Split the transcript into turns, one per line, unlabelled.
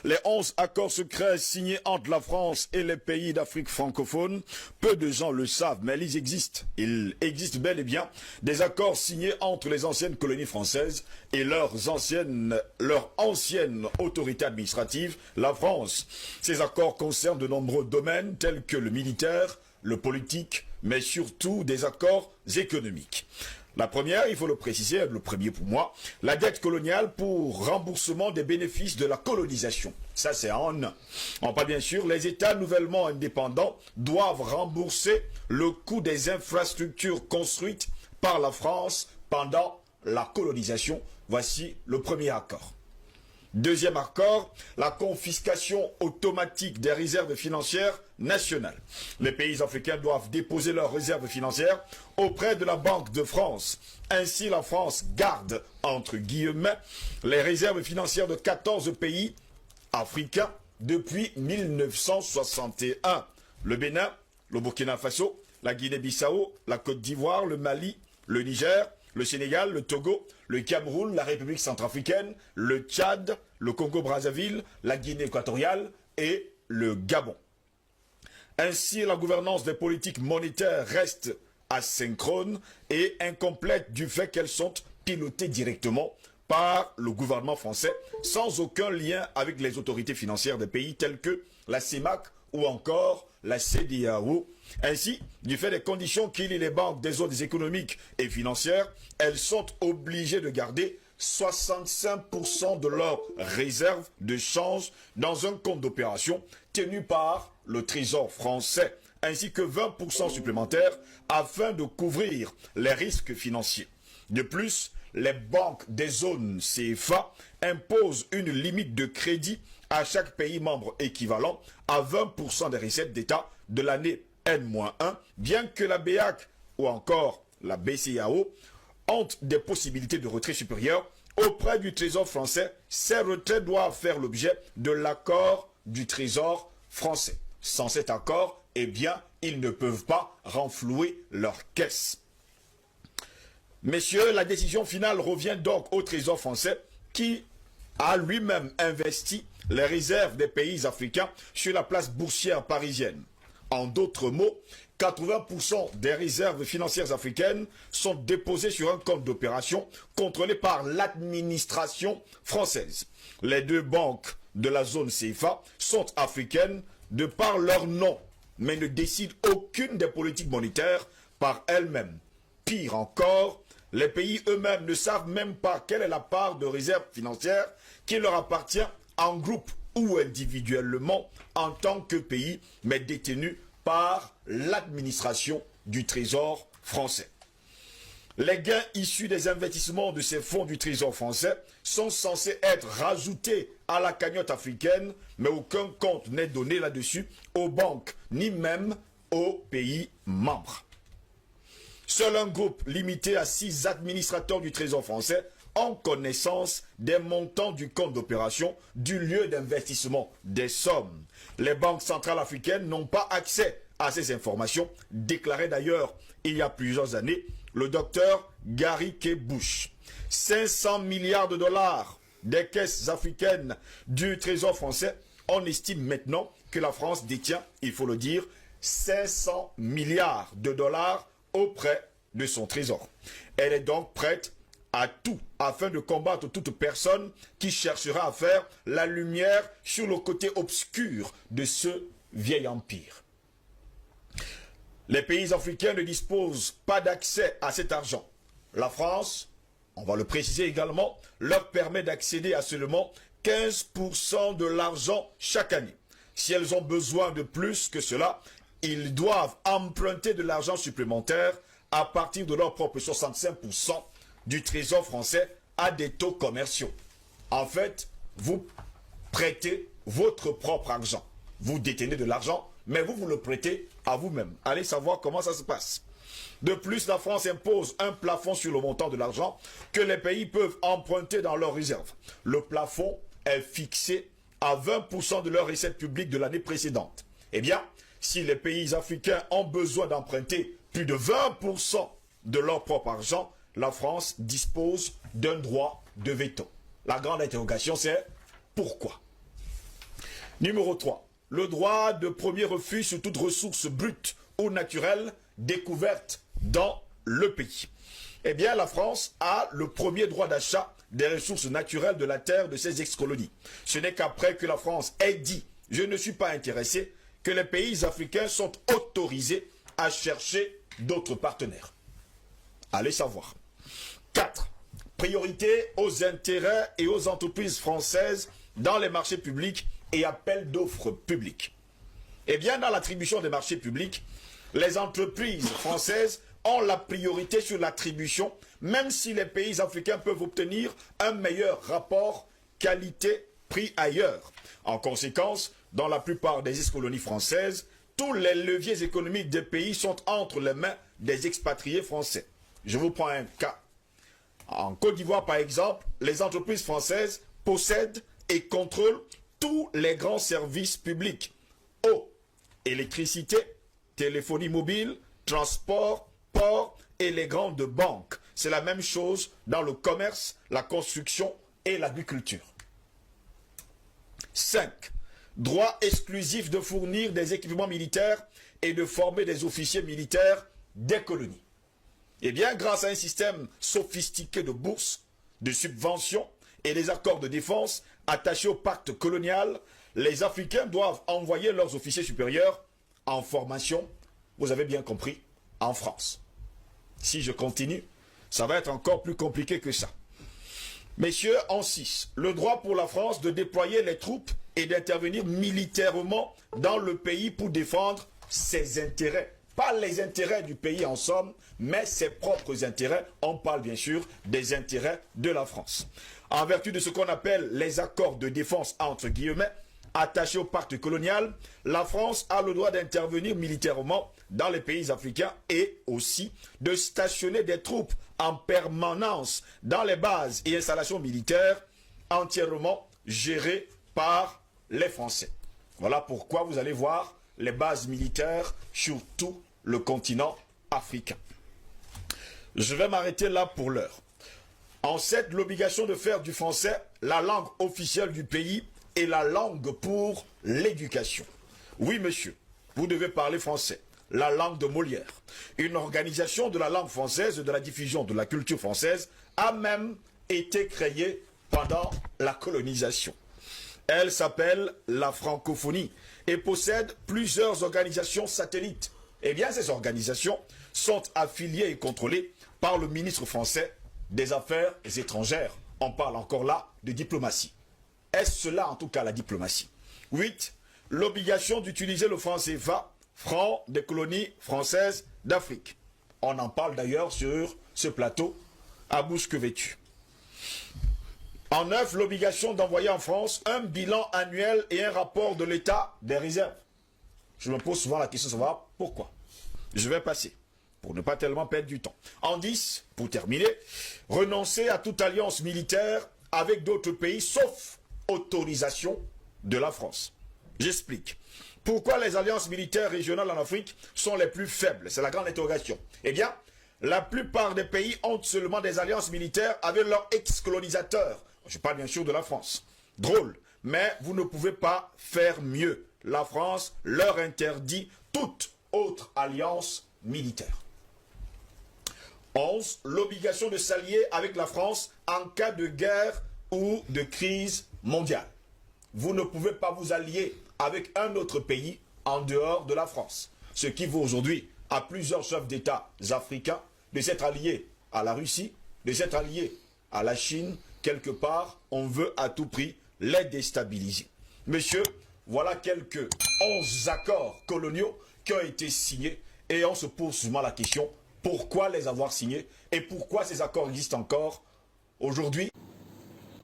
Les 11 accords secrets signés entre la France et les pays d'Afrique francophone, peu de gens le savent, mais ils existent. Il existe bel et bien des accords signés entre les anciennes colonies françaises et leur ancienne autorité administrative, la France. Ces accords concernent de nombreux domaines tels que le militaire, le politique, mais surtout des accords économiques. La première, il faut le préciser, le premier pour moi, la dette coloniale pour remboursement des bénéfices de la colonisation. Ça, c'est en un. On parle bien sûr, les États nouvellement indépendants doivent rembourser le coût des infrastructures construites par la France pendant la colonisation. Voici le premier accord. Deuxième accord, la confiscation automatique des réserves financières nationales. Les pays africains doivent déposer leurs réserves financières auprès de la Banque de France. Ainsi, la France garde, entre guillemets, les réserves financières de 14 pays africains depuis 1961. Le Bénin, le Burkina Faso, la Guinée-Bissau, la Côte d'Ivoire, le Mali, le Niger, le Sénégal, le Togo, le Cameroun, la République centrafricaine, le Tchad, le Congo-Brazzaville, la Guinée équatoriale et le Gabon. Ainsi, la gouvernance des politiques monétaires reste asynchrone et incomplète du fait qu'elles sont pilotées directement par le gouvernement français sans aucun lien avec les autorités financières des pays tels que la CEMAC ou encore la CEDEAO. Ainsi, du fait des conditions qui lient les banques des zones économiques et financières, elles sont obligées de garder 65% de leurs réserves de change dans un compte d'opération tenu par le Trésor français, ainsi que 20% supplémentaires afin de couvrir les risques financiers. De plus, les banques des zones CFA imposent une limite de crédit à chaque pays membre équivalent à 20% des recettes d'État de l'année N-1, bien que la BEAC ou encore la BCEAO ont des possibilités de retrait supérieures auprès du Trésor français. Ces retraits doivent faire l'objet de l'accord du Trésor français. Sans cet accord, eh bien, ils ne peuvent pas renflouer leur caisse. Messieurs, la décision finale revient donc au Trésor français qui a lui-même investi les réserves des pays africains sur la place boursière parisienne. En d'autres mots, 80% des réserves financières africaines sont déposées sur un compte d'opération contrôlé par l'administration française. Les deux banques de la zone CFA sont africaines de par leur nom, mais ne décident aucune des politiques monétaires par elles-mêmes. Pire encore, les pays eux-mêmes ne savent même pas quelle est la part de réserve financière qui leur appartient en groupe ou individuellement en tant que pays, mais détenus par l'administration du Trésor français. Les gains issus des investissements de ces fonds du Trésor français sont censés être rajoutés à la cagnotte africaine, mais aucun compte n'est donné là-dessus aux banques, ni même aux pays membres. Seul un groupe limité à 6 administrateurs du Trésor français ont connaissance des montants du compte d'opération, du lieu d'investissement, des sommes. Les banques centrales africaines n'ont pas accès à ces informations, déclarait d'ailleurs il y a plusieurs années le docteur Gary K. Bush. 500 milliards de dollars des caisses africaines du Trésor français, on estime maintenant que la France détient, il faut le dire, 500 milliards de dollars auprès de son trésor. Elle est donc prête à tout afin de combattre toute personne qui cherchera à faire la lumière sur le côté obscur de ce vieil empire. Les pays africains ne disposent pas d'accès à cet argent. La France, on va le préciser également, leur permet d'accéder à seulement 15% de l'argent chaque année. Si elles ont besoin de plus que cela, ils doivent emprunter de l'argent supplémentaire à partir de leur propre 65% du Trésor français à des taux commerciaux. En fait, vous prêtez votre propre argent. Vous détenez de l'argent, mais vous le prêtez à vous-même. Allez savoir comment ça se passe. De plus, la France impose un plafond sur le montant de l'argent que les pays peuvent emprunter dans leurs réserves. Le plafond est fixé à 20% de leurs recettes publiques de l'année précédente. Eh bien, si les pays africains ont besoin d'emprunter plus de 20% de leur propre argent, la France dispose d'un droit de veto. La grande interrogation, c'est pourquoi? Numéro 3. Le droit de premier refus sur toute ressource brute ou naturelle découverte dans le pays. Eh bien, la France a le premier droit d'achat des ressources naturelles de la terre de ses ex-colonies. Ce n'est qu'après que la France ait dit « je ne suis pas intéressé » que les pays africains sont autorisés à chercher d'autres partenaires. Allez savoir. 4. Priorité aux intérêts et aux entreprises françaises dans les marchés publics et appels d'offres publics. Eh bien, dans l'attribution des marchés publics, les entreprises françaises ont la priorité sur l'attribution, même si les pays africains peuvent obtenir un meilleur rapport qualité-prix ailleurs. En conséquence, dans la plupart des ex-colonies françaises, tous les leviers économiques des pays sont entre les mains des expatriés français. Je vous prends un cas. En Côte d'Ivoire, par exemple, les entreprises françaises possèdent et contrôlent tous les grands services publics. Eau, électricité, téléphonie mobile, transport, port et les grandes banques. C'est la même chose dans le commerce, la construction et l'agriculture. 5. Droit exclusif de fournir des équipements militaires et de former des officiers militaires des colonies. Eh bien, grâce à un système sophistiqué de bourses, de subventions et des accords de défense attachés au pacte colonial, les Africains doivent envoyer leurs officiers supérieurs en formation, vous avez bien compris, en France. Si je continue, ça va être encore plus compliqué que ça. Messieurs, en 6, le droit pour la France de déployer les troupes et d'intervenir militairement dans le pays pour défendre ses intérêts. Pas les intérêts du pays en somme, mais ses propres intérêts. On parle bien sûr des intérêts de la France. En vertu de ce qu'on appelle les accords de défense entre guillemets, attachés au pacte colonial, la France a le droit d'intervenir militairement dans les pays africains et aussi de stationner des troupes en permanence dans les bases et installations militaires entièrement gérées par les Français. Voilà pourquoi vous allez voir les bases militaires sur tout le continent africain. Je vais m'arrêter là pour l'heure. En 7, l'obligation de faire du français la langue officielle du pays et la langue pour l'éducation. Oui, monsieur, vous devez parler français, la langue de Molière. Une organisation de la langue française et de la diffusion de la culture française a même été créée pendant la colonisation. Elle s'appelle la francophonie et possède plusieurs organisations satellites. Eh bien, ces organisations sont affiliées et contrôlées par le ministre français des Affaires étrangères. On parle encore là de diplomatie. Est-ce cela en tout cas la diplomatie? 8. L'obligation d'utiliser le franc CFA, franc des colonies françaises d'Afrique. On en parle d'ailleurs sur ce plateau à bouche que vêtue. En 9, l'obligation d'envoyer en France un bilan annuel et un rapport de l'état des réserves. Je me pose souvent la question de savoir pourquoi. Je vais passer, pour ne pas tellement perdre du temps. En 10, pour terminer, renoncer à toute alliance militaire avec d'autres pays, sauf autorisation de la France. J'explique. Pourquoi les alliances militaires régionales en Afrique sont les plus faibles? C'est la grande interrogation. Eh bien, la plupart des pays ont seulement des alliances militaires avec leurs ex-colonisateurs. Je parle bien sûr de la France. Drôle, mais vous ne pouvez pas faire mieux. La France leur interdit toute autre alliance militaire. 11. L'obligation de s'allier avec la France en cas de guerre ou de crise mondiale. Vous ne pouvez pas vous allier avec un autre pays en dehors de la France. Ce qui vaut aujourd'hui à plusieurs chefs d'État africains de s'être alliés à la Russie, de s'être alliés à la Chine. Quelque part, on veut à tout prix les déstabiliser. Monsieur, voilà quelques 11 accords coloniaux qui ont été signés et on se pose souvent la question, pourquoi les avoir signés et pourquoi ces accords existent encore aujourd'hui?